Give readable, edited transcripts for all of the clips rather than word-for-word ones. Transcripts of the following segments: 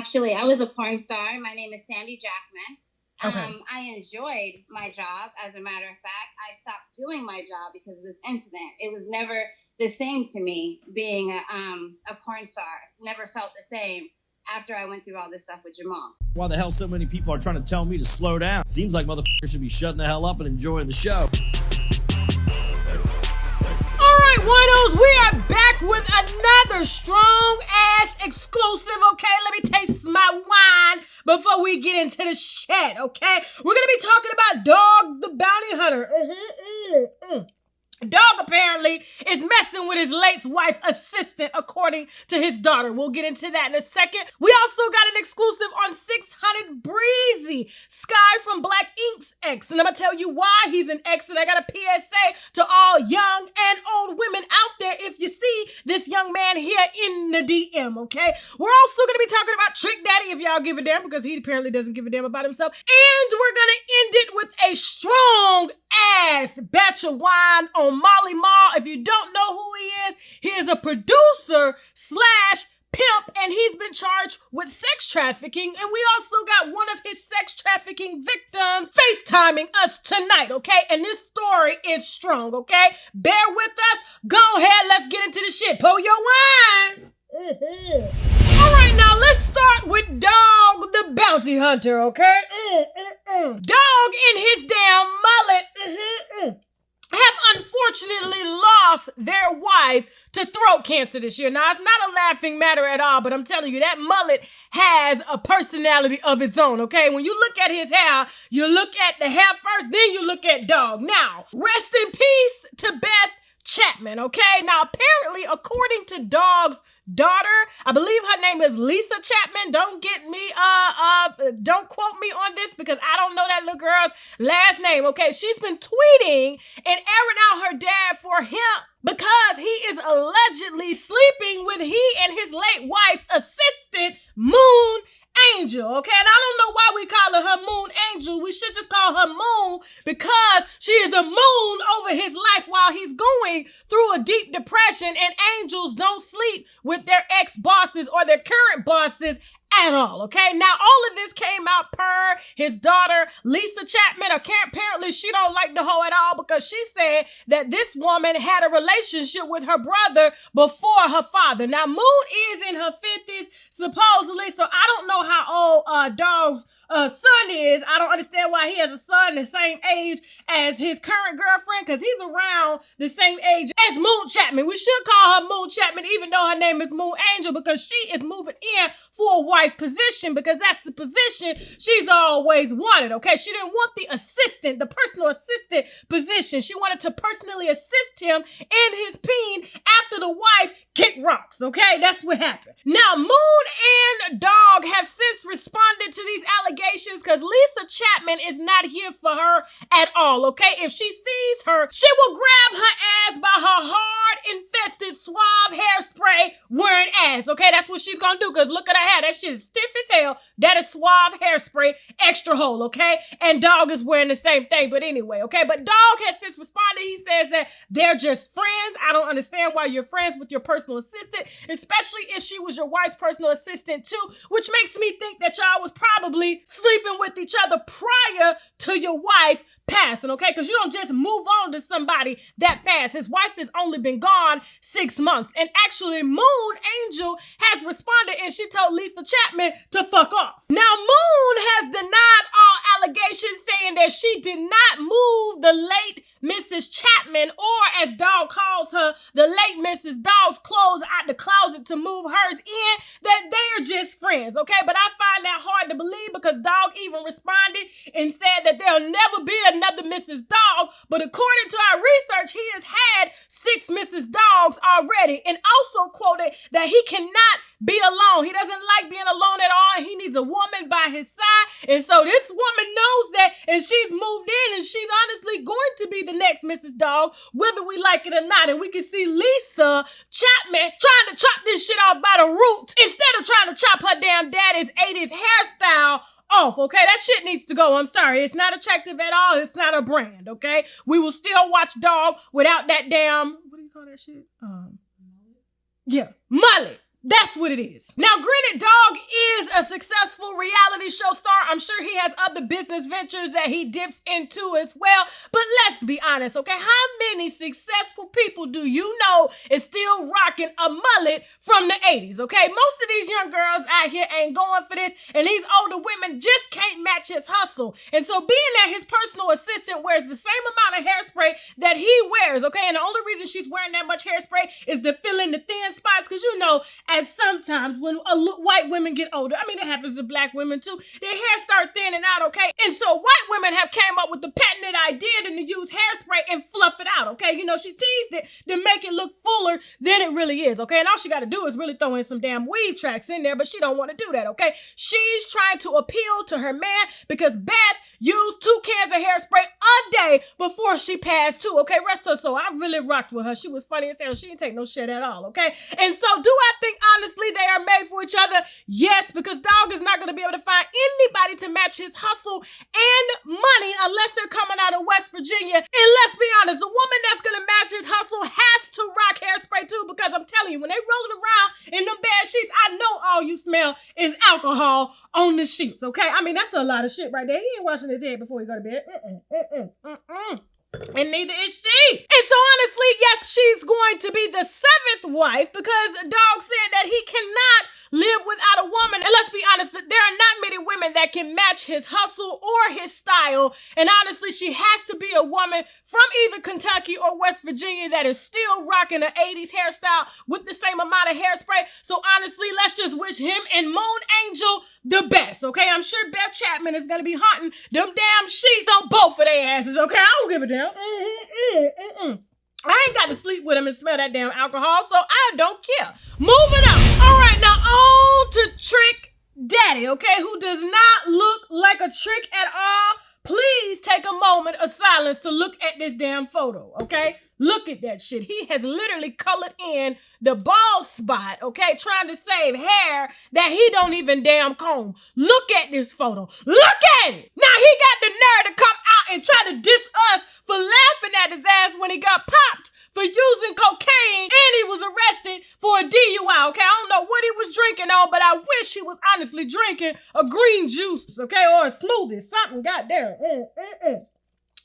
Actually, I was a porn star. My name is Sandy Jackman. Okay. I enjoyed my job. As a matter of fact, I stopped doing my job because of this incident. It was never the same to me being a porn star. Never felt the same after I went through all this stuff with your mom. Why the hell so many people are trying to tell me to slow down? Seems like motherfuckers should be shutting the hell up and enjoying the show. All right, winos, we are back with another strong-ass exclusive, okay? Let me taste my wine before we get into the shit, okay? We're going to be talking about Dog the Bounty Hunter. Dog apparently is messing with his late wife assistant, according to his daughter. We'll get into that in a second. We also got an exclusive on 600 Breezy, Sky from Black Ink's ex. And I'm going to tell you why he's an ex. And I got a PSA to all young and old women out there if you see this young man here in the DM, okay? We're also going to be talking about Trick Daddy, if y'all give a damn, because he apparently doesn't give a damn about himself. And we're going to end it with a strong-ass batch of wine on Molly Mall. If you don't know who he is a producer slash pimp, and he's been charged with sex trafficking. And we also got one of his sex trafficking victims FaceTiming us tonight, okay? And this story is strong, okay? Bear with us. Go ahead, let's get into the shit. Pour your wine. All right, now let's start with Dog the Bounty Hunter, okay? Dog and his damn mullet have unfortunately lost their wife to throat cancer this year. Now, it's not a laughing matter at all, but I'm telling you, that mullet has a personality of its own, okay? When you look at his hair, you look at the hair first, then you look at Dog. Now, rest in peace to Beth Chapman, okay? Now, apparently, according to Dog's daughter, I believe her name is Lisa Chapman. Don't get me, don't quote me on this because I don't know that little girl's last name, okay? She's been tweeting and airing out her dad for him because he is allegedly sleeping with he and his late wife's assistant, Moon Angel, okay? And I don't know why we call her Moon Angel. We should just call her Moon because she is a moon over his life while he's going through a deep depression, and angels don't sleep with their ex-bosses or their current bosses at all, okay? Now, all of this came out per his daughter, Lisa Chapman. Apparently, she don't like the hoe at all because she said that this woman had a relationship with her brother before her father. Now, Moon is in her 50s, supposedly, so I don't know how old Dog's son is. I don't understand why he has a son the same age as his current girlfriend because he's around the same age as Moon Chapman. We should call her Moon Chapman even though her name is Moon Angel because she is moving in for a wife position because that's the position she's always wanted, okay? She didn't want the assistant, the personal assistant position. She wanted to personally assist him in his peen after the wife kicked rocks, okay? That's what happened. Now, Moon and Dog have since responded to these allegations because Lisa Chapman is not here for her at all, okay? If she sees her, she will grab her ass by her hard-infested suave hairspray wearing ass, okay? That's what she's gonna do because look at her hair. That shit is stiff as hell. That is suave hairspray, extra hole, okay? And Dog is wearing the same thing, but anyway, okay? But Dog has since responded. He says that they're just friends. I don't understand why you're friends with your personal assistant, especially if she was your wife's personal assistant too, which makes me think that y'all was probably sleeping with each other prior to your wife passing, okay? Because you don't just move on to somebody that fast. His wife has only been gone 6 months. And actually, Moon Angel has responded and she told Lisa Chapman to fuck off. Now, Moon has denied all allegations, saying that she did not move the late Mrs. Chapman, or as Dog calls her, the late Mrs. Dog's clothes out the closet to move hers in, that they are just friends, okay? But I find that hard to believe because Dog even responded and said that there'll never be another Mrs. Dog, but according to our research, he has had 6 Mrs. Dogs already, and also quoted that he cannot be alone. He doesn't like being alone at all, and he needs a woman by his side. And so this woman knows that, and she's moved in, and she's honestly going to be the next Mrs. Dog, whether we like it or not. And we can see Lisa Chapman trying to chop this shit off by the roots instead of trying to chop her damn daddy's 80s hairstyle off, okay? That shit needs to go. I'm sorry. It's not attractive at all. It's not a brand, okay? We will still watch Dog without that damn, what do you call that shit? Yeah, mullet. That's what it is. Now, granted, Dog is a successful reality show star. I'm sure he has other business ventures that he dips into as well. But let's be honest, okay? How many successful people do you know is still rocking a mullet from the 80s, okay? Most of these young girls out here ain't going for this, and these older women just can't match his hustle. And so being that his personal assistant wears the same amount of hairspray that he wears, okay? And the only reason she's wearing that much hairspray is to fill in the thin spots, because you know, as sometimes when white women get older, I mean, it happens to black women too, their hair start thinning out, okay? And so white women have came up with the patented idea to use hairspray and fluff it out, okay? You know, she teased it to make it look fuller than it really is, okay? And all she got to do is really throw in some damn weave tracks in there, but she don't want to do that, okay? She's trying to appeal to her man because Beth used 2 cans of hairspray a day before she passed too, okay? Rest her soul. I really rocked with her. She was funny as hell. She didn't take no shit at all, okay? And so do I think honestly they are made for each other? Yes, because Dog is not going to be able to find anybody to match his hustle and money unless they're coming out of West Virginia. And let's be honest, the woman that's going to match his hustle has to rock hairspray too, because I'm telling you, when they rolling around in them bad sheets, I know all you smell is alcohol on the sheets, okay? I mean, that's a lot of shit right there. He ain't washing his head before he go to bed. And neither is she. And so honestly, yes, she's going to be the 7th wife because Dog said that he cannot live without a woman. And let's be honest, there are not many women that can match his hustle or his style. And honestly, she has to be a woman from either Kentucky or West Virginia that is still rocking an 80s hairstyle with the same amount of hairspray. So honestly, let's just wish him and Moon Angel the best, okay? I'm sure Beth Chapman is going to be haunting them damn sheets on both of their asses, okay? I don't give a damn. I ain't got to sleep with him and smell that damn alcohol, so I don't care. Moving on. All right, now on to Trick Daddy, okay, who does not look like a trick at all. Please take a moment of silence to look at this damn photo, okay? Look at that shit. He has literally colored in the bald spot, okay, trying to save hair that he don't even damn comb. Look at this photo. Look at it. Now he got the nerve to come out and try to diss us for laughing at his ass when he got popped for using cocaine and he was arrested for a DUI, okay? I don't know what he was drinking on, but I wish he was honestly drinking a green juice, okay, or a smoothie, something got there.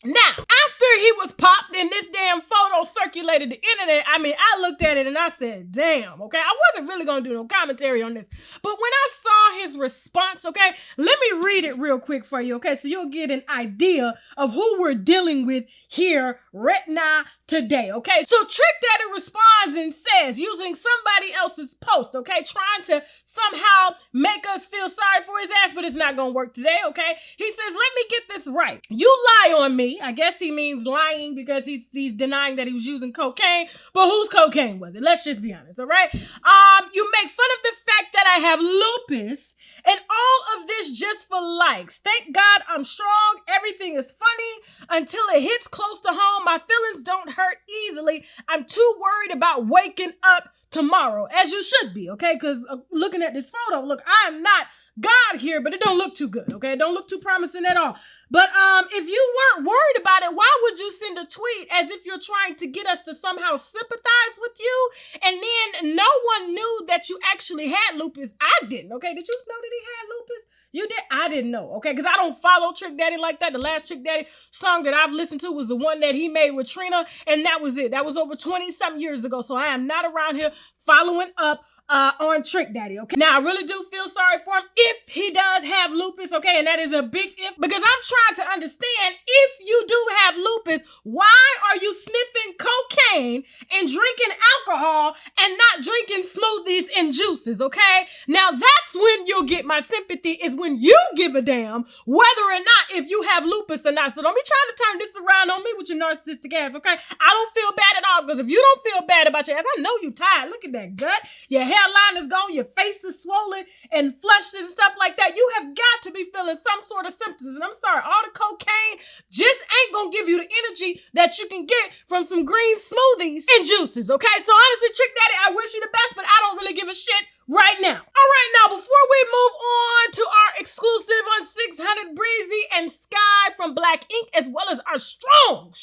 Now, after he was popped and this damn photo circulated the internet, I mean, I looked at it and I said, damn, okay? I wasn't really going to do no commentary on this. But when I saw his response, okay, let me read it real quick for you, okay? So you'll get an idea of who we're dealing with here right now today, okay? So Trick Daddy responds and says, using somebody else's post, okay, trying to somehow make us feel sorry for his ass, but it's not going to work today, okay? He says, let me get this right. You lie on me. I guess he means lying because he's denying that he was using cocaine, but whose cocaine was it? Let's just be honest, all right? You make fun of the fact that I have lupus and all of this just for likes. Thank God I'm strong. Everything is funny until it hits close to home. My feelings don't hurt easily. I'm too worried about waking up tomorrow, as you should be, okay? Because looking at this photo, look, I am not God here, but it don't look too good, okay? It don't look too promising at all. But if you weren't worried about it, why would you send a tweet as if you're trying to get us to somehow sympathize with you? And then no one knew that you actually had lupus. I didn't, okay? Did you know that he had lupus? You did? I didn't know, okay? Because I don't follow Trick Daddy like that. The last Trick Daddy song that I've listened to was the one that he made with Trina, and that was it. That was over 20-something years ago, so I am not around here following up on Trick Daddy, okay? Now, I really do feel sorry for him if he does have lupus, okay? And that is a big if, because I'm trying to understand, if you do have lupus, why are you sniffing cocaine and drinking alcohol and not drinking smoothies and juices, okay? Now, that's when you'll get my sympathy, is when you give a damn whether or not if you have lupus or not. So don't be trying to turn this around on me with your narcissistic ass, okay? I don't feel bad at all, because if you don't feel bad about your ass, I know you tired. Look at that gut. Your hairline is gone, your face is swollen and flushed and stuff like that. You have got to be feeling some sort of symptoms. And I'm sorry, all the cocaine just ain't gonna give you the energy that you can get from some green smoothies and juices, okay? So honestly, Trick Daddy, I wish you the best, but I don't really give a shit right now. All right, now, before we move on to our exclusive on 600 Breezy and Sky from Black Ink, as well as our strong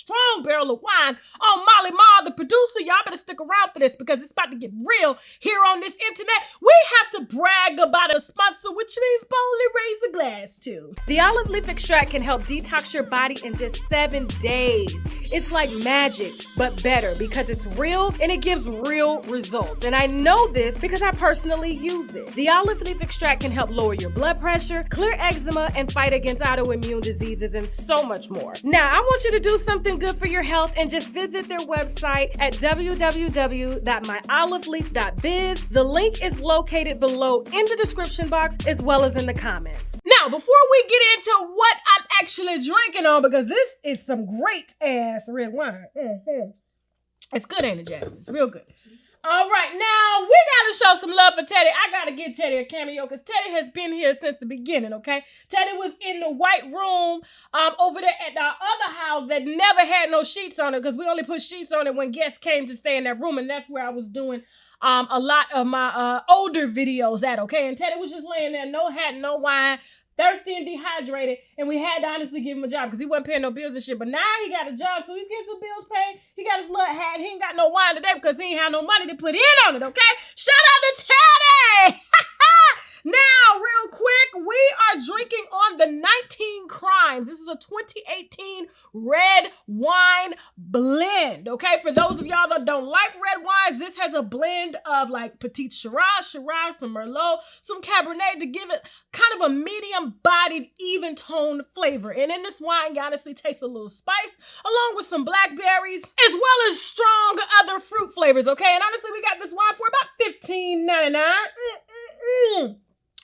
barrel of wine on Molly Ma, the producer. Y'all better stick around for this because it's about to get real here on this internet. We have to brag about a sponsor, which means boldly raise a glass to. The olive leaf extract can help detox your body in just 7 days. It's like magic, but better because it's real and it gives real results. And I know this because I personally use it. The olive leaf extract can help lower your blood pressure, clear eczema, and fight against autoimmune diseases and so much more. Now, I want you to do something good for your health and just visit their website at www.myoliveleaf.biz. The link is located below in the description box as well as in the comments. Now, before we get into what I'm actually drinking on, because this is some great ass red wine. It's good, ain't it, Jasmine? It's real good. All right, now we gotta show some love for Teddy. I gotta give Teddy a cameo because Teddy has been here since the beginning, okay? Teddy was in the white room over there at our other house that never had no sheets on it because we only put sheets on it when guests came to stay in that room, and that's where I was doing a lot of my older videos at, okay? And Teddy was just laying there, no hat, no wine, thirsty and dehydrated, and we had to honestly give him a job because he wasn't paying no bills and shit. But now he got a job, so he's getting some bills paid. He got his little hat. He ain't got no wine today because he ain't have no money to put in on it, okay? Shout out to Teddy! Now, real quick, we are drinking on the 19 Crimes. This is a 2018 red wine blend, okay? For those of y'all that don't like red wines, this has a blend of like Petite Shiraz, some Merlot, some Cabernet to give it kind of a medium-bodied, even-toned flavor. And in this wine, you honestly taste a little spice, along with some blackberries, as well as strong other fruit flavors, okay? And honestly, we got this wine for about $15.99.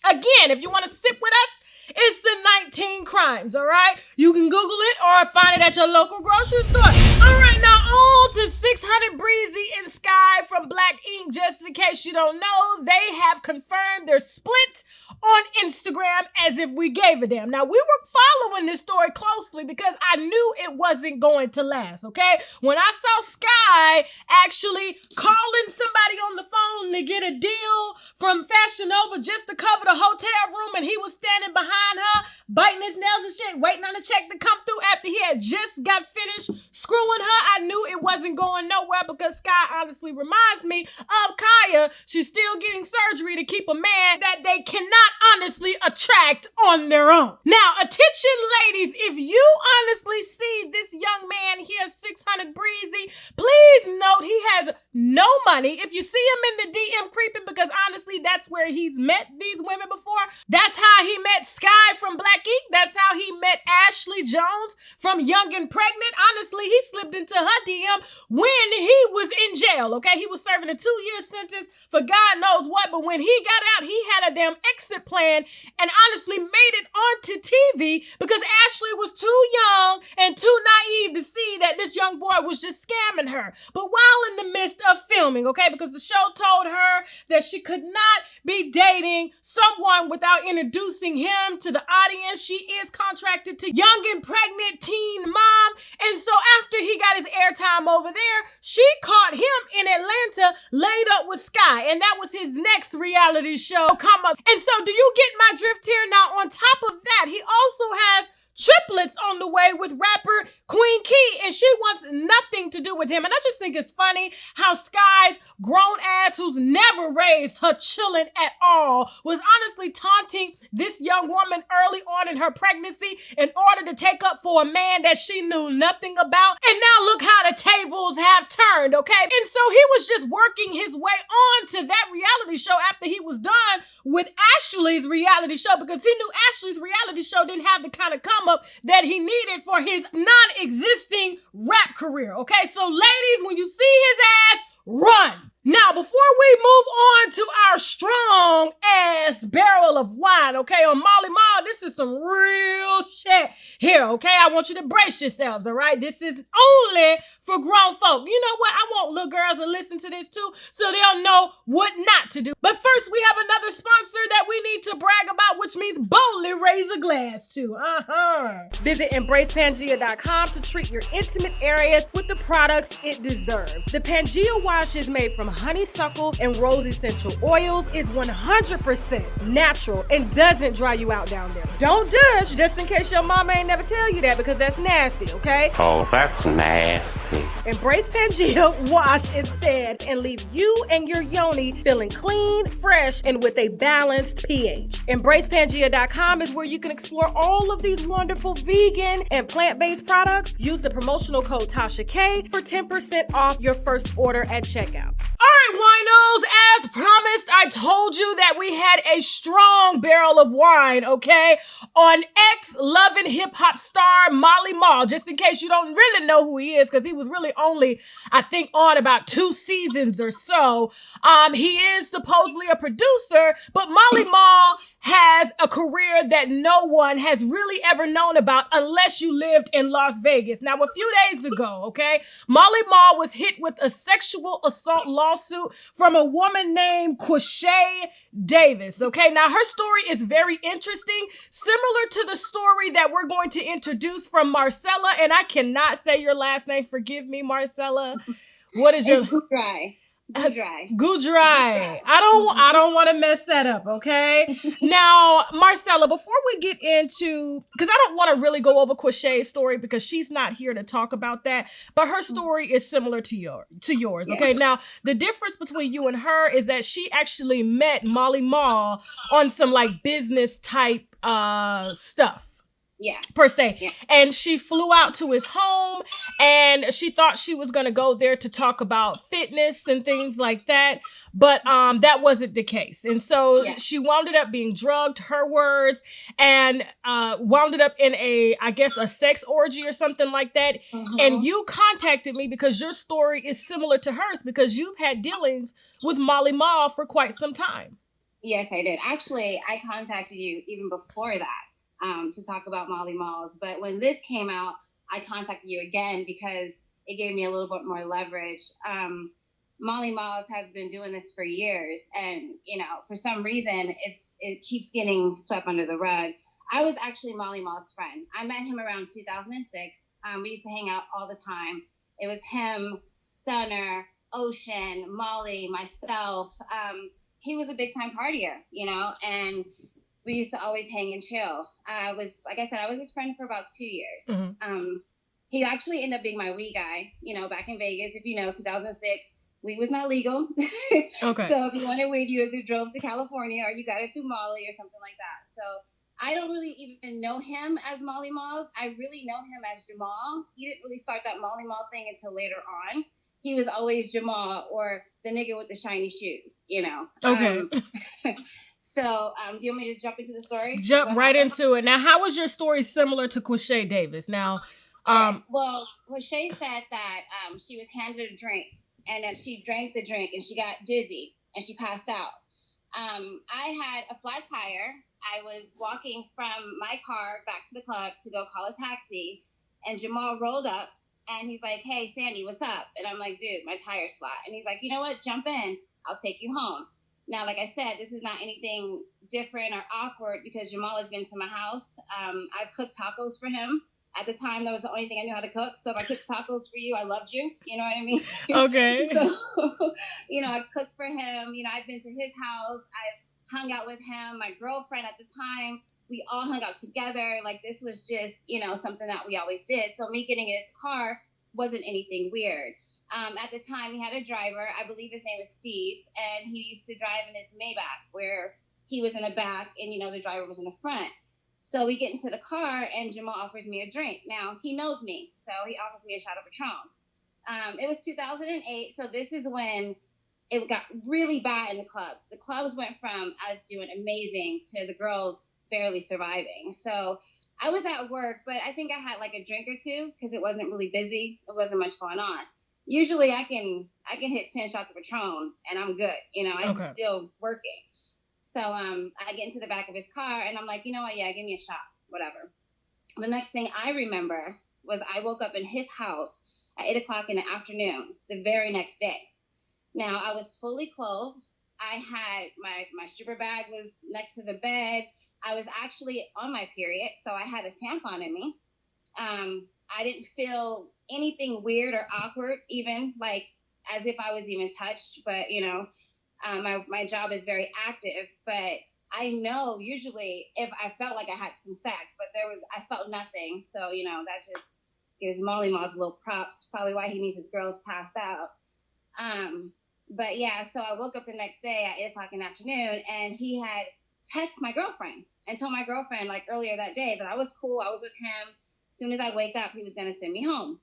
Again, if you want to sip with us, it's the 19 Crimes, all right? You can Google it or find it at your local grocery store. All right, now on to 600 Breezy and Sky from Black Ink. Just in case you don't know, they have confirmed their split on Instagram as if we gave a damn. Now, we were following this story closely because I knew it wasn't going to last, okay? When I saw Sky actually calling somebody on the phone to get a deal from Fashion Nova just to cover the hotel room, and he was standing behind her, biting his nails and shit, waiting on the check to come through after he had just got finished screwing her, I knew it wasn't going nowhere because Sky honestly reminds me of Kaya. She's still getting surgery to keep a man that they cannot honestly attract on their own. Now, attention ladies, if you honestly see this young man here, 600 Breezy, please note he has no money. If you see him in the DM creeping, because honestly, that's where he's met these women before. That's how he met Sky from Black Ink. That's how he met Ashley Jones from Young and Pregnant. Honestly, he slipped into her DM when he was in jail, okay? He was serving a 2-year sentence for God knows what, but when he got out, he had a damn exit plan and honestly made it onto TV because Ashley was too young and too naive to see that this young boy was just scamming her. But while in the midst of filming, okay, because the show told her that she could not be dating someone without introducing him to the audience. She is contracted to Young and Pregnant Teen Mom. And so after he got his airtime over there, she caught him in Atlanta laid up with Sky. And that was his next reality show come up. And so do you get my drift here? Now, on top of that, he also has triplets on the way with rapper Queen Key, and she wants nothing to do with him. And I just think it's funny how Sky's grown ass, who's never raised her chillin' at all, was honestly taunting this young woman early on in her pregnancy in order to take up for a man that she knew nothing about. And now look how the tables have turned, okay? And so he was just working his way on to that reality show after he was done with Ashley's reality show because he knew Ashley's reality show didn't have the kind of come up that he needed for his non-existing rap career, okay? So ladies, when you see his ass, run. Now, before we move on to our strong ass barrel of wine, okay, on Molly Ma, this is some real shit here, okay? I want you to brace yourselves, all right? This is only for grown folk. You know what? I want little girls to listen to this too, so they'll know what not to do. But first, we have another sponsor that we need to brag about, which means boldly raise a glass to. Visit EmbracePangea.com to treat your intimate areas with the products it deserves. The Pangea wash is made from honeysuckle and rose essential oils, is 100% natural and doesn't dry you out down there. Don't douche, just in case your mama ain't never tell you that, because that's nasty, okay? Oh, that's nasty. Embrace Pangea, wash instead, and leave you and your yoni feeling clean, fresh, and with a balanced pH. EmbracePangea.com is where you can explore all of these wonderful vegan and plant-based products. Use the promotional code TASHAK for 10% off your first order at checkout. All right, winos, as promised, I told you that we had a strong barrel of wine, okay, on ex-Love and Hip Hop star Molly Mall, just in case you don't really know who he is, because he was really only, I think, on about 2 seasons or so. He is supposedly a producer, but Molly Mall has a career that no one has really ever known about unless you lived in Las Vegas. Now, a few days ago, okay, Molly Mall was hit with a sexual assault lawsuit from a woman named Quashay Davis, okay? Now, her story is very interesting, similar to the story that we're going to introduce from Marcella, and I cannot say your last name. Forgive me, Marcella. What is your... It's Gudrai. Gudrai. I don't want to mess that up, okay? Now, Marcella, before we get into, because I don't want to really go over Quashay's story because she's not here to talk about that, but her story is similar to yours, okay? Yeah. Now, the difference between you and her is that she actually met Molly Mall on some like business type stuff. Yeah. Per se. Yeah. And she flew out to his home and she thought she was going to go there to talk about fitness and things like that. But that wasn't the case. And so she wound up being drugged, her words, and wound up in I guess a sex orgy or something like that. Mm-hmm. And you contacted me because your story is similar to hers because you've had dealings with Molly Mall for quite some time. Yes, I did. Actually, I contacted you even before that. To talk about Molly Malls. But when this came out, I contacted you again because it gave me a little bit more leverage. Molly Malls has been doing this for years. And, you know, for some reason, it keeps getting swept under the rug. I was actually Molly Mall's friend. I met him around 2006. We used to hang out all the time. It was him, Stunner, Ocean, Molly, myself. He was a big time partier, you know, and we used to always hang and chill. Like I said, I was his friend for about 2 years. Mm-hmm. He actually ended up being my weed guy, you know, back in Vegas. If you know, 2006, weed was not legal. Okay. So if you wanted weed, you either drove to California or you got it through Molly or something like that. So I don't really even know him as Molly Malls. I really know him as Jamal. He didn't really start that Molly Mall thing until later on. He was always Jamal or the nigga with the shiny shoes, you know. Okay. So, do you want me to jump into the story? Jump right into it. Now, how was your story similar to Quashay Davis? Now, well, Quashay said that she was handed a drink and that she drank the drink and she got dizzy and she passed out. I had a flat tire. I was walking from my car back to the club to go call a taxi, and Jamal rolled up and he's like, "Hey, Sandy, what's up?" And I'm like, "Dude, my tire's flat." And he's like, "You know what? Jump in. I'll take you home." Now, like I said, this is not anything different or awkward because Jamal has been to my house. I've cooked tacos for him. At the time, that was the only thing I knew how to cook. So if I cooked tacos for you, I loved you. You know what I mean? Okay. So, you know, I've cooked for him. You know, I've been to his house. I've hung out with him. My girlfriend at the time, we all hung out together. Like, this was just, you know, something that we always did. So me getting in his car wasn't anything weird. At the time, he had a driver. I believe his name was Steve, and he used to drive in his Maybach, where he was in the back and, you know, the driver was in the front. So we get into the car, and Jamal offers me a drink. Now, he knows me, so he offers me a shot of Patron. It was 2008, so this is when it got really bad in the clubs. The clubs went from us doing amazing to the girls barely surviving. So I was at work, but I think I had like a drink or two because it wasn't really busy. It wasn't much going on. Usually I can hit 10 shots of Patron and I'm good. You know, I'm still working. So I get into the back of his car and I'm like, you know what? Yeah, give me a shot, whatever. The next thing I remember was I woke up in his house at 8:00 in the afternoon, the very next day. Now I was fully clothed. I had my stripper bag was next to the bed. I was actually on my period, so I had a tampon in me. I didn't feel anything weird or awkward, even like as if I was even touched. But, you know, my job is very active, but I know usually if I felt like I had some sex, but I felt nothing. So, you know, that just gives Molly Moss little props, probably why he needs his girls passed out. But yeah, so I woke up the next day at 8 o'clock in the afternoon, and he had texted my girlfriend and told my girlfriend like earlier that day that I was cool. I was with him. As soon as I wake up, he was going to send me home.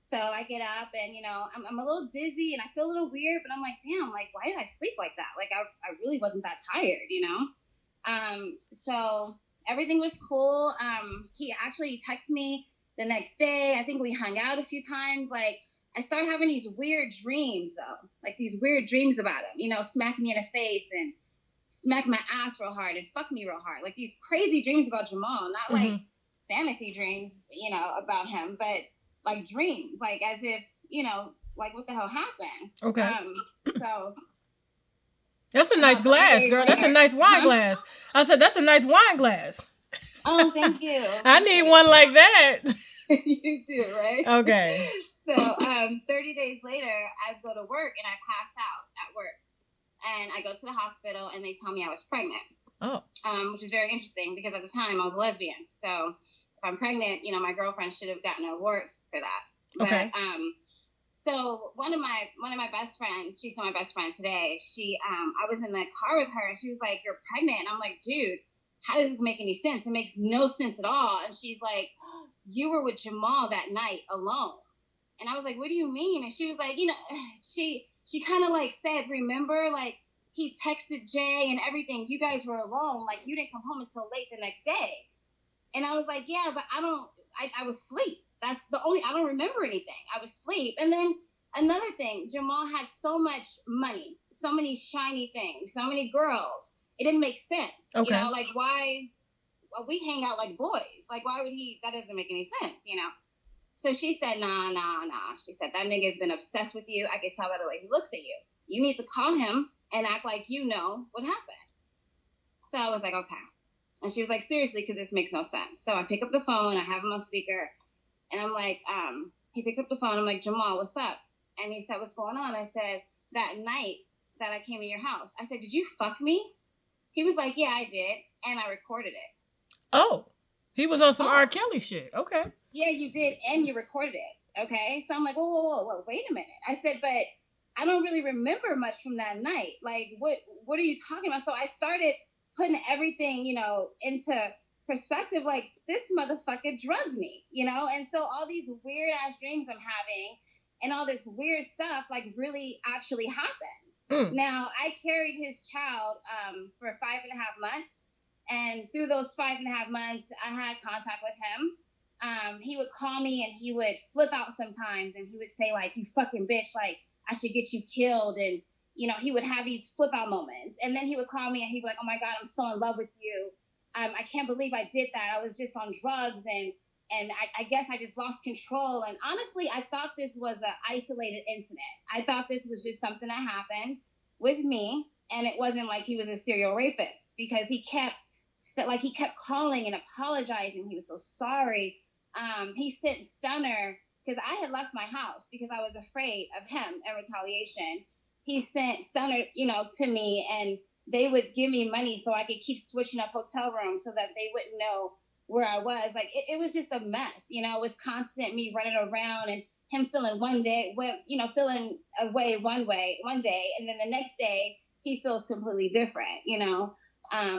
So I get up and, you know, I'm a little dizzy and I feel a little weird, but I'm like, damn, like, why did I sleep like that? Like, I really wasn't that tired, you know? So everything was cool. He actually texted me the next day. I think we hung out a few times. Like, I started having these weird dreams, though. Like, these weird dreams about him, you know, smacking me in the face and smack my ass real hard and fuck me real hard. Like, these crazy dreams about Jamal. Not, like, fantasy dreams, you know, about him, but, like, dreams. Like, as if, you know, like, what the hell happened? Okay. So... That's a nice glass, girl. Later. That's a nice wine glass. I said, that's a nice wine glass. Oh, thank you. I need one like that. You too, right? Okay. So 30 days later, I go to work and I pass out at work. And I go to the hospital and they tell me I was pregnant. Oh. Which is very interesting because at the time I was a lesbian. So if I'm pregnant, you know, my girlfriend should have gotten an award for that. Okay. But, so one of my best friends, she's still my best friend today. I was in the car with her and she was like, "You're pregnant." And I'm like, "Dude, how does this make any sense? It makes no sense at all." And she's like, "You were with Jamal that night alone." And I was like, "What do you mean?" And she was like, you know, she kind of like said, "Remember, like he texted Jay and everything. You guys were alone. Like you didn't come home until late the next day." And I was like, "Yeah, but I was asleep. That's the only, I don't remember anything. I was asleep." And then another thing, Jamal had so much money, so many shiny things, so many girls. It didn't make sense. Okay. You know, like why, well, we hang out like boys. Like why would he, that doesn't make any sense, you know? So she said, nah. She said, "That nigga's been obsessed with you. I can tell by the way he looks at you. You need to call him and act like you know what happened." So I was like, okay. And she was like, "Seriously, because this makes no sense." So I pick up the phone, I have him on speaker. And I'm like, he picks up the phone. I'm like, "Jamal, what's up?" And he said, "What's going on?" I said, "That night that I came to your house," I said, "Did you fuck me?" He was like, "Yeah, I did. And I recorded it." Oh, he was on some R. Kelly shit. Okay. "Yeah, you did. And you recorded it." Okay. So I'm like, whoa, wait a minute. I said, "But I don't really remember much from that night. Like, what are you talking about?" So I started putting everything, you know, into perspective. Like, this motherfucker drugged me, you know? And so all these weird ass dreams I'm having and all this weird stuff like really actually happened. Now I carried his child for 5.5 months, and through those 5.5 months I had contact with him. He would call me and he would flip out sometimes and he would say like, "You fucking bitch, like I should get you killed." And you know, he would have these flip out moments, and then he would call me and he'd be like, "Oh my God, I'm so in love with you. I can't believe I did that. I was just on drugs and I guess I just lost control." And honestly, I thought this was an isolated incident. I thought this was just something that happened with me, and it wasn't like he was a serial rapist, because he kept calling and apologizing. He was so sorry. He sent Stunner, because I had left my house because I was afraid of him and retaliation. He sent Stunner, you know, to me, and they would give me money so I could keep switching up hotel rooms so that they wouldn't know where I was. Like, it was just a mess, you know. It was constant me running around and him feeling feeling away one day, and then the next day he feels completely different, you know.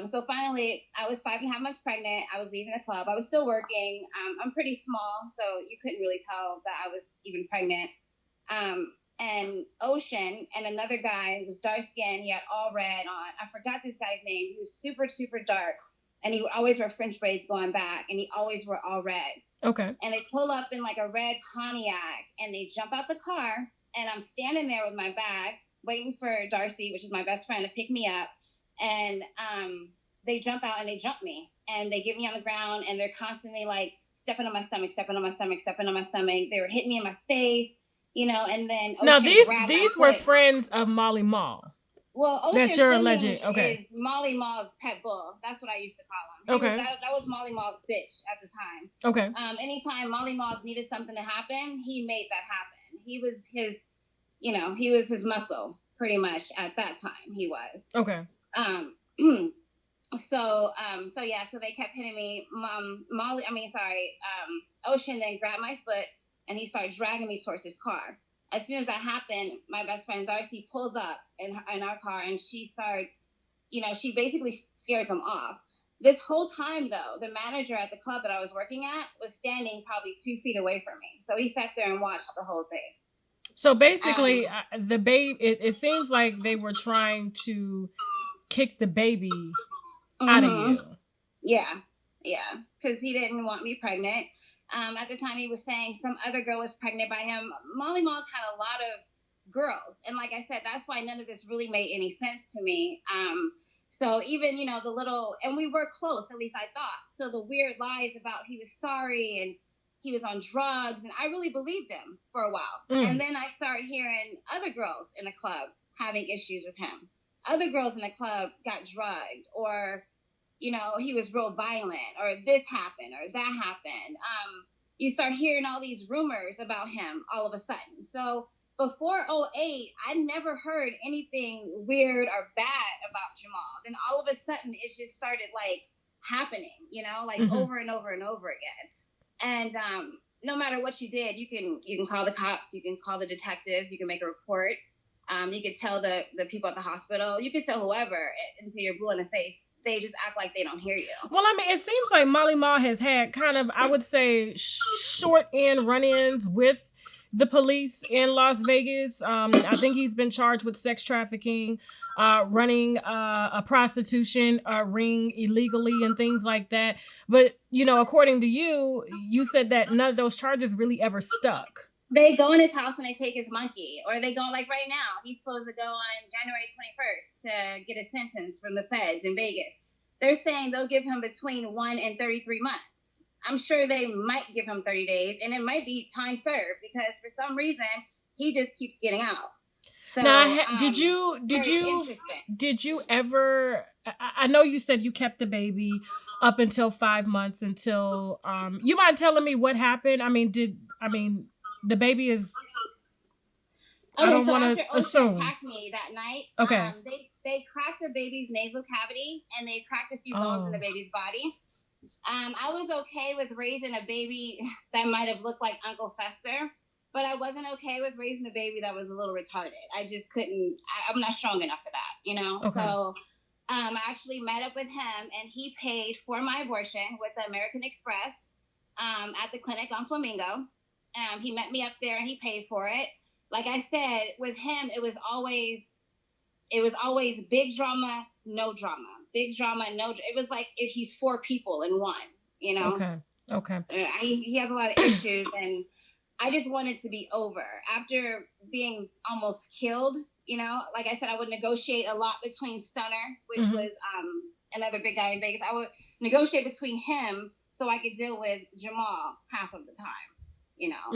So finally, I was 5.5 months pregnant. I was leaving the club. I was still working. I'm pretty small, so you couldn't really tell that I was even pregnant. And Ocean and another guy who was dark skinned, he had all red on. I forgot this guy's name. He was super, super dark. And he would always wear French braids going back. And he always wore all red. Okay. And they pull up in like a red Pontiac. And they jump out the car. And I'm standing there with my bag, waiting for Darcy, which is my best friend, to pick me up. And they jump out and they jump me. And they get me on the ground. And they're constantly like stepping on my stomach. They were hitting me in my face. You know, and then Ocean, now these were friends of Molly Mall. Well, Ocean that you're alleged. Okay, is Molly Mall's pet bull. That's what I used to call him. Okay, that was Molly Mall's bitch at the time. Okay. Anytime Molly Malls needed something to happen, he made that happen. He was his, he was his muscle pretty much at that time. He was. Okay. So they kept hitting me. Ocean then grabbed my foot and he started dragging me towards his car. As soon as that happened, my best friend Darcy pulls up in our car and she starts, she basically scares him off. This whole time, though, the manager at the club that I was working at was standing probably 2 feet away from me. So he sat there and watched the whole thing. So basically, the baby, it seems like they were trying to kick the baby out of you. Yeah, because he didn't want me pregnant. At the time, he was saying some other girl was pregnant by him. Molly Malls had a lot of girls. And like I said, that's why none of this really made any sense to me. So even, the little, and we were close, at least I thought. So the weird lies about he was sorry and he was on drugs, and I really believed him for a while. And then I started hearing other girls in the club having issues with him. Other girls in the club got drugged, or, he was real violent, or this happened, or that happened. You start hearing all these rumors about him all of a sudden. So before 2008, I never heard anything weird or bad about Jamal. Then all of a sudden, it just started happening, over and over and over again. And no matter what you did, you can call the cops, you can call the detectives, you can make a report. You could tell the people at the hospital, you could tell whoever until you're blue in the face. They just act like they don't hear you. Well, I mean, it seems like Molly Ma has had kind of, I would say, short end run-ins with the police in Las Vegas. I think he's been charged with sex trafficking, running a prostitution ring illegally and things like that. But, according to you, you said that none of those charges really ever stuck. They go in his house and they take his monkey, or they go right now. He's supposed to go on January 21st to get a sentence from the feds in Vegas. They're saying they'll give him between 1 and 33 months. I'm sure they might give him 30 days, and it might be time served because for some reason he just keeps getting out. So now, did you ever? I know you said you kept the baby up until 5 months until. You mind telling me what happened? The baby is. Okay, I don't so want to assume. Attacked me that night. Okay. They cracked the baby's nasal cavity and they cracked a few bones in the baby's body. I was okay with raising a baby that might have looked like Uncle Fester, but I wasn't okay with raising a baby that was a little retarded. I just couldn't. I'm not strong enough for that, Okay. So I actually met up with him and he paid for my abortion with the American Express at the clinic on Flamingo. He met me up there and he paid for it. Like I said, with him, it was always big drama, no drama. Big drama, no. It was like if he's 4 people in one, Okay. He has a lot of issues, and I just wanted to be over. After being almost killed, like I said, I would negotiate a lot between Stunner, which was another big guy in Vegas. I would negotiate between him so I could deal with Jamal half of the time,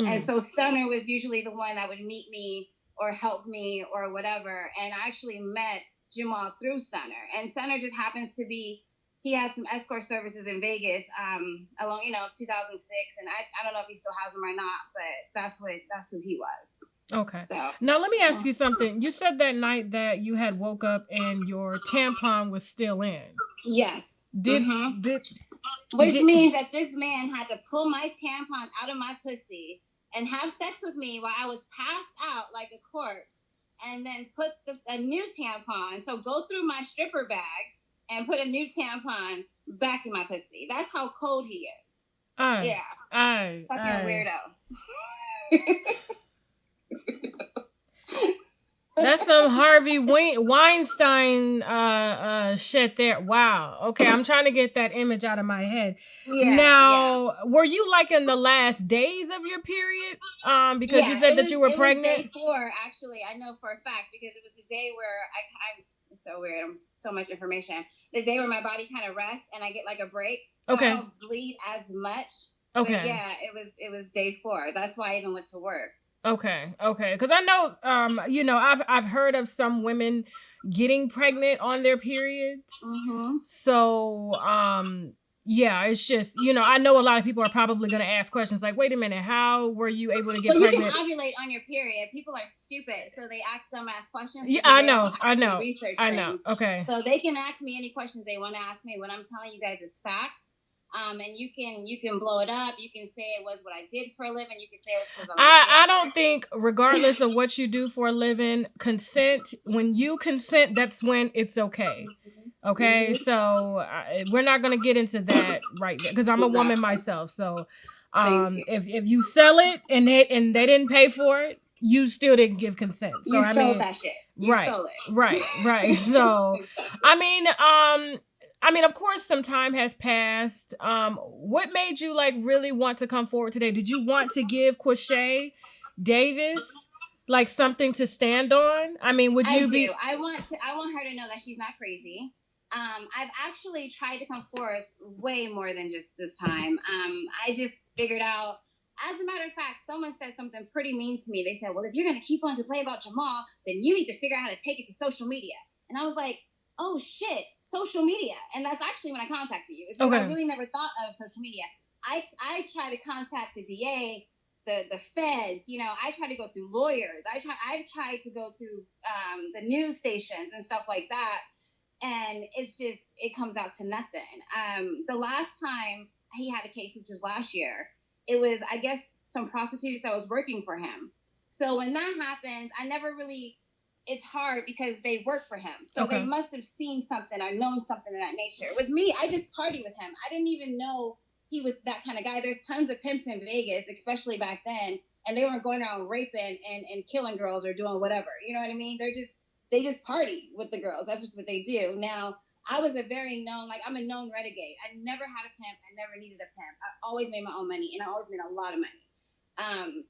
And so Stunner was usually the one that would meet me or help me or whatever. And I actually met Jamal through Stunner, and Stunner just happens to be, he had some escort services in Vegas along 2006, and I don't know if he still has them or not, but that's who he was. Okay. So now let me ask you something. You said that night that you had woke up and your tampon was still in. Yes. Which means that this man had to pull my tampon out of my pussy and have sex with me while I was passed out like a corpse, and then put a new tampon. So go through my stripper bag and put a new tampon back in my pussy. That's how cold he is. Fucking weirdo. That's some Harvey Weinstein shit there. Wow. Okay, I'm trying to get that image out of my head. Yeah, now, were you in the last days of your period? Because you said that you were pregnant? It was day 4, actually. I know for a fact because it was the day where it's so weird. So much information. The day where my body kind of rests and I get a break. So I don't bleed as much. Okay. But yeah, it was day 4. That's why I even went to work. Okay. Because I know, I've heard of some women getting pregnant on their periods. So, yeah, it's just, I know a lot of people are probably going to ask questions like, wait a minute, how were you able to get Well, pregnant? you can ovulate on your period. People are stupid, so they ask dumbass questions. Yeah, because I they know, don't I know, actually research I know. things. Okay. So they can ask me any questions they want to ask me. What I'm telling you guys is facts. And you can blow it up. You can say it was what I did for a living. You can say it was because I don't think, regardless of what you do for a living, consent, when you consent, that's when it's okay. Okay, so we're not going to get into that right there because I'm a woman myself. So if you sell it and they didn't pay for it, you still didn't give consent. So you stole that shit. You stole it. Right. So I mean, of course, some time has passed. What made you like really want to come forward today? Did you want to give Quashay Davis like something to stand on? I mean, would you be? I want her to know that she's not crazy. I've actually tried to come forth way more than just this time. I just figured out, as a matter of fact, someone said something pretty mean to me. They said, well, if you're going to keep on complaining about Jamal, then you need to figure out how to take it to social media. And I was like, oh shit, social media. And that's actually when I contacted you. It's because I really never thought of social media. I tried to contact the DA, the feds, I tried to go through lawyers. I've tried to go through the news stations and stuff like that. And it's just, it comes out to nothing. The last time he had a case, which was last year, it was, I guess, some prostitutes that was working for him. So when that happens, I never really, it's hard because they work for him. So they must have seen something or known something of that nature. With me, I just partied with him. I didn't even know he was that kind of guy. There's tons of pimps in Vegas, especially back then, and they weren't going around raping and killing girls or doing whatever. You know what I mean? They just party with the girls. That's just what they do. Now, I was I'm a known renegade. I never had a pimp. I never needed a pimp. I always made my own money, and I always made a lot of money.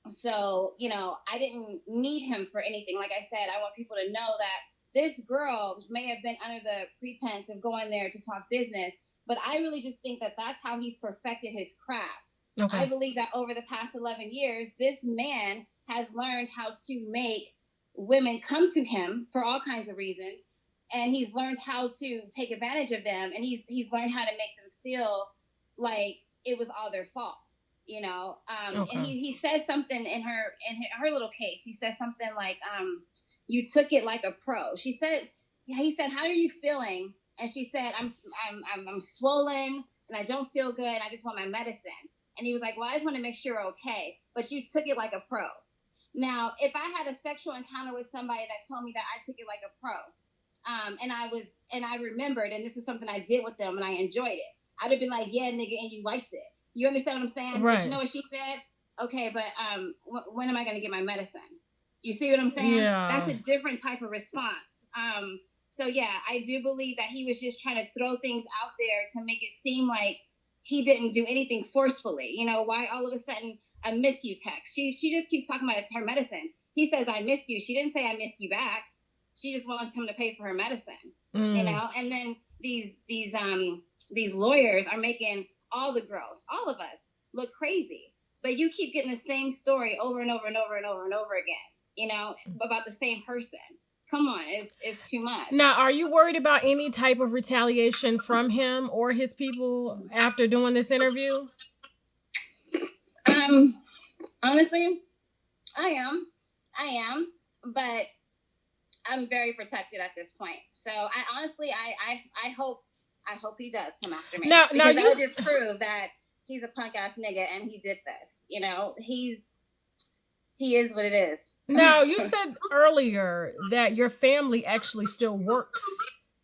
So, I didn't need him for anything. Like I said, I want people to know that this girl may have been under the pretense of going there to talk business, but I really just think that that's how he's perfected his craft. Okay. I believe that over the past 11 years, this man has learned how to make women come to him for all kinds of reasons. And he's learned how to take advantage of them. And he's learned how to make them feel like it was all their fault, And he says something in her little case. He says something like, you took it like a pro. He said, how are you feeling? And she said, I'm swollen and I don't feel good. And I just want my medicine. And he was like, well, I just want to make sure you're okay. But you took it like a pro. Now, if I had a sexual encounter with somebody that told me that I took it like a pro, and I remembered, and this is something I did with them and I enjoyed it, I'd have been like, yeah, nigga, and you liked it. You understand what I'm saying? Right. But you know what she said? Okay, but when am I going to get my medicine? You see what I'm saying? Yeah. That's a different type of response. So yeah, I do believe that he was just trying to throw things out there to make it seem like he didn't do anything forcefully. Why all of a sudden a miss you text? She just keeps talking about it's her medicine. He says, I missed you. She didn't say I missed you back. She just wants him to pay for her medicine, and then these lawyers are making all the girls, all of us, look crazy. But you keep getting the same story over and over and over and over and over again, about the same person. Come on, it's too much. Now, are you worried about any type of retaliation from him or his people after doing this interview? Honestly, I am, but I'm very protected at this point. So I hope he does come after me. Now that would just prove that he's a punk ass nigga and he did this. He is what it is. Now, you said earlier that your family actually still works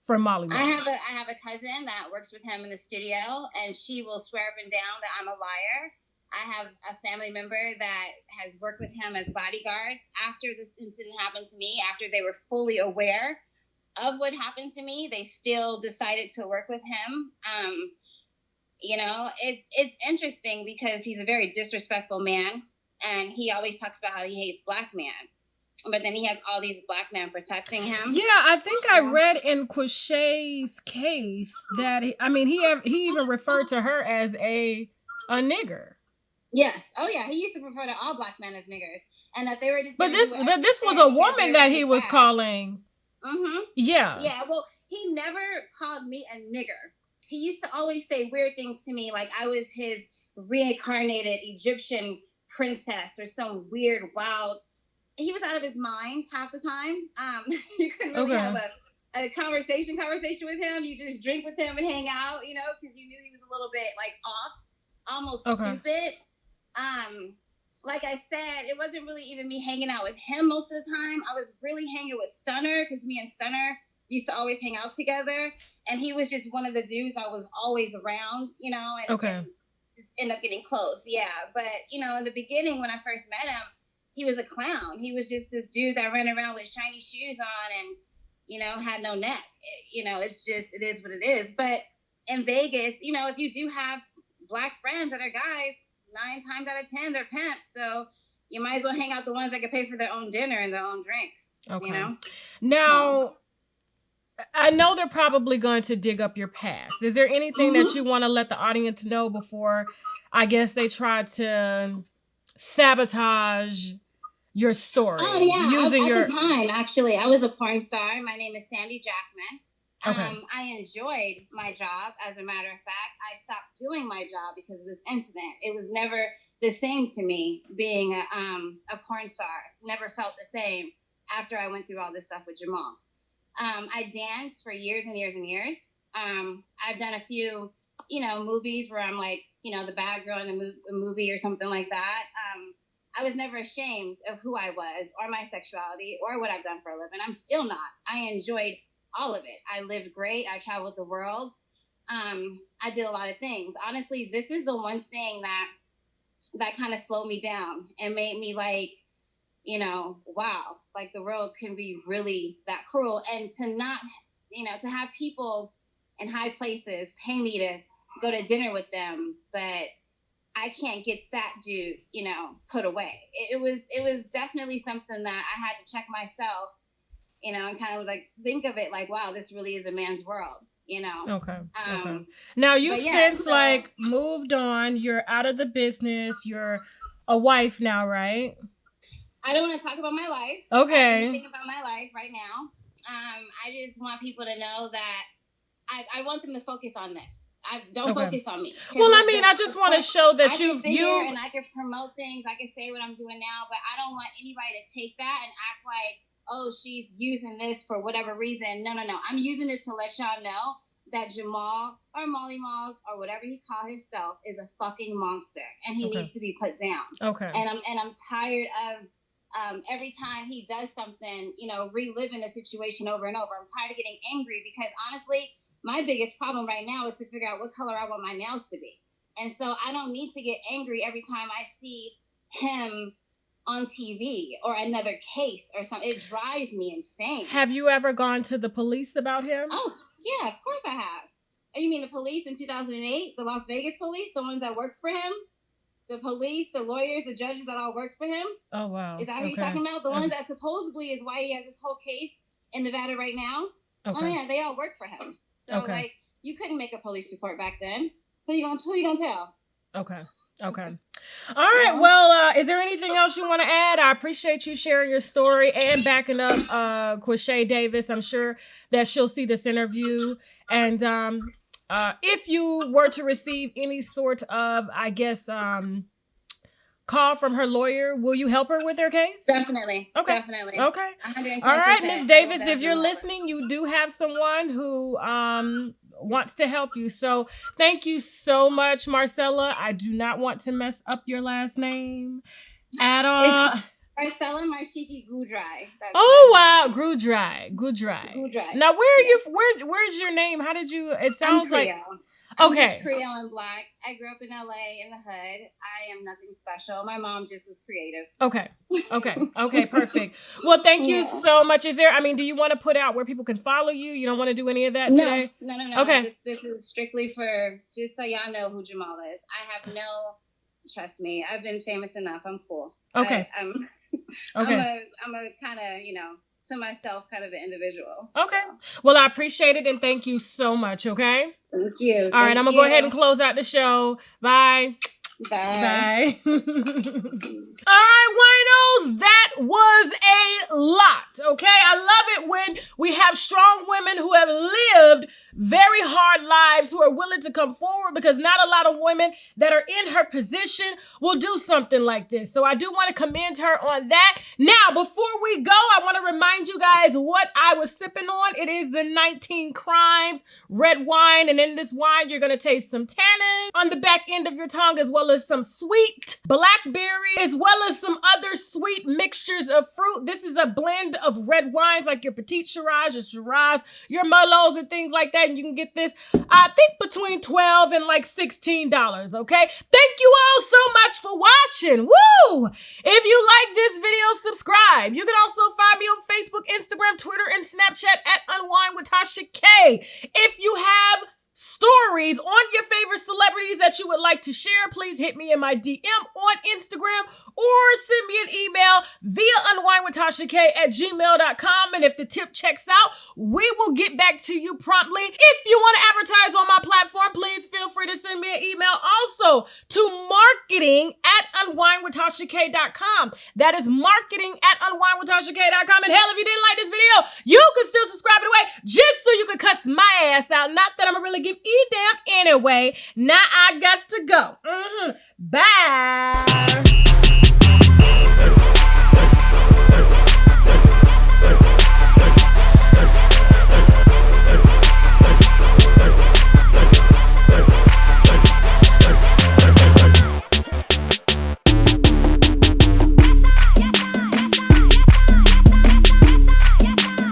for Molly. I have a cousin that works with him in the studio, and she will swear up and down that I'm a liar. I have a family member that has worked with him as bodyguards after this incident happened to me. After they were fully aware of what happened to me, they still decided to work with him. It's interesting because he's a very disrespectful man, and he always talks about how he hates black men. But then he has all these black men protecting him. Yeah, I think I read in Quashay's case that he even referred to her as a nigger. Yes. Oh yeah. He used to refer to all black men as niggers, and that they were just. But this was a woman that he was calling. Mm-hmm. Yeah. Yeah. Well, he never called me a nigger. he used to always say weird things to me, like I was his reincarnated Egyptian princess or some weird, wild. He was out of his mind half the time. You couldn't really have a conversation with him. You just drink with him and hang out, because you knew he was a little bit like off, almost stupid. Like I said, it wasn't really even me hanging out with him most of the time. I was really hanging with Stunner, because me and Stunner used to always hang out together. And he was just one of the dudes I was always around, and just end up getting close. Yeah. But, in the beginning when I first met him, he was a clown. He was just this dude that ran around with shiny shoes on and, had no neck. It's just, it is what it is. But in Vegas, if you do have Black friends that are guys, 9 times out of 10, they're pimps. So you might as well hang out the ones that can pay for their own dinner and their own drinks. Okay. Now, I know they're probably going to dig up your past. Is there anything that you want to let the audience know before, I guess, they try to sabotage your story? Oh, yeah. At the time, actually, I was a porn star. My name is Sandy Jackman. I enjoyed my job. As a matter of fact, I stopped doing my job because of this incident. It was never the same to me being a porn star. Never felt the same after I went through all this stuff with Jamal. I danced for years and years and years. I've done a few, movies where I'm like, the bad girl in a movie or something like that. I was never ashamed of who I was or my sexuality or what I've done for a living. I'm still not. I enjoyed all of it. I lived great. I traveled the world. I did a lot of things. Honestly, this is the one thing that kind of slowed me down and made me like, wow, like the world can be really that cruel. And to not, to have people in high places pay me to go to dinner with them, but I can't get that dude, put away. It was definitely something that I had to check myself, and kind of like think of it like, wow, this really is a man's world, Okay. Now you've since moved on. You're out of the business. You're a wife now, right? I don't want to talk about my life. Okay. I don't think about my life right now. I just want people to know that I want them to focus on this. I don't focus on me. Well, I just want to show that you and I can promote things. I can say what I'm doing now, but I don't want anybody to take that and act like, oh, she's using this for whatever reason. No. I'm using this to let y'all know that Jamal or Molly Malls or whatever he call himself is a fucking monster, and he needs to be put down. Okay. And I'm tired of every time he does something, reliving the situation over and over. I'm tired of getting angry because honestly, my biggest problem right now is to figure out what color I want my nails to be. And so I don't need to get angry every time I see him on TV or another case or something. It drives me insane. Have you ever gone to the police about him? Oh, yeah, of course I have. You mean the police in 2008? The Las Vegas police? The ones that worked for him? The police, the lawyers, the judges that all worked for him? Oh, wow. Is that who you're talking about? The ones that supposedly is why he has this whole case in Nevada right now? Okay. Oh, yeah, they all work for him. So, you couldn't make a police report back then. Who you gonna tell? Okay. All right. Well, is there anything else you want to add? I appreciate you sharing your story and backing up Quashay Davis. I'm sure that she'll see this interview. And if you were to receive any sort of, I guess, call from her lawyer, will you help her with her case? Definitely. Okay. Definitely. Okay. 110%. All right, Ms. Davis, if you're listening, you do have someone who wants to help you. So thank you so much, Marcella. I do not want to mess up your last name at all. It's Marcella Marshiki Gudrai. Oh, wow. Gudrai. Now, where's your name? How did you, it sounds like. Okay. I'm Creole and Black. I grew up in LA in the hood. I am nothing special. My mom just was creative. Okay, perfect. Well, thank you so much. Is there, do you want to put out where people can follow you? You don't want to do any of that today? No. Okay. This is strictly for, just so y'all know who Jamal is. I have trust me, I've been famous enough. I'm cool. Okay. I'm a kind of, to myself kind of an individual. Okay. So. Well, I appreciate it and thank you so much, okay? Thank you. All right, I'm going to go ahead and close out the show. Bye. Bye. All right, winos, that was a lot, okay? I love it when we have strong women who have lived very hard lives who are willing to come forward, because not a lot of women that are in her position will do something like this. So I do want to commend her on that. Now, before we go, I want to remind you guys what I was sipping on. It is the 19 Crimes red wine, and in this wine, you're going to taste some tannin on the back end of your tongue, as well as some sweet blackberry, as well as some other sweet mixtures of fruit. This is a blend of red wines like your Petit Shiraz, your Shiraz, your Merlots, and things like that. And you can get this, I think, between $12 and like $16, okay? Thank you all so much for watching. Woo! If you like this video, subscribe. You can also find me on Facebook, Instagram, Twitter, and Snapchat at UNWINEWITHTASHAK. If you have stories on your favorite celebrities that you would like to share, please hit me in my DM on Instagram or send me an email via unwinewithtashak@gmail.com. And if the tip checks out, we will get back to you promptly. If you want to advertise on my platform, please feel free to send me an email also to marketing@unwinewithtashak.com. That is marketing@unwinewithtashak.com. And hell, if you didn't like this video, you can still subscribe anyway, just so you can cuss my ass out. Not that I'm really give a damn anyway. Now I got to go. Bye.